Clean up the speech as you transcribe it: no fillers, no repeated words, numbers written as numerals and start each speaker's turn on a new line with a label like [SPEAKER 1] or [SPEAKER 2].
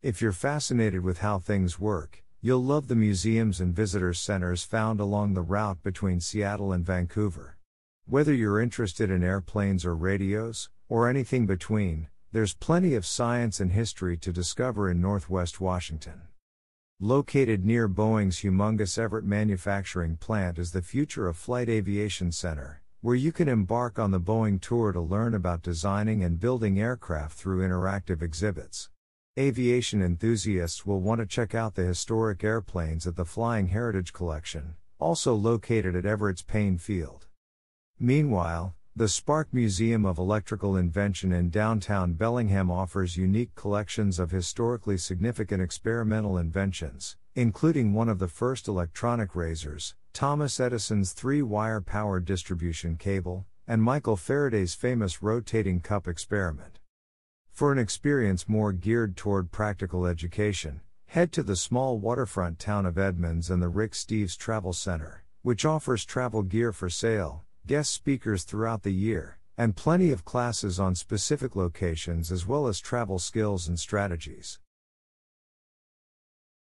[SPEAKER 1] If you're fascinated with how things work, you'll love the museums and visitors centers found along the route between Seattle and Vancouver. Whether you're interested in airplanes or radios, or anything between, there's plenty of science and history to discover in Northwest Washington. Located near Boeing's humongous Everett manufacturing plant is the Future of Flight Aviation Center, where you can embark on the Boeing Tour to learn about designing and building aircraft through interactive exhibits. Aviation enthusiasts will want to check out the historic airplanes at the Flying Heritage Collection, also located at Everett's Paine Field. Meanwhile, the Spark Museum of Electrical Invention in downtown Bellingham offers unique collections of historically significant experimental inventions, including one of the first electronic razors, Thomas Edison's 3-wire power distribution cable, and Michael Faraday's famous rotating cup experiment. For an experience more geared toward practical education, head to the small waterfront town of Edmonds and the Rick Steves Travel Center, which offers travel gear for sale, guest speakers throughout the year, and plenty of classes on specific locations as well as travel skills and strategies.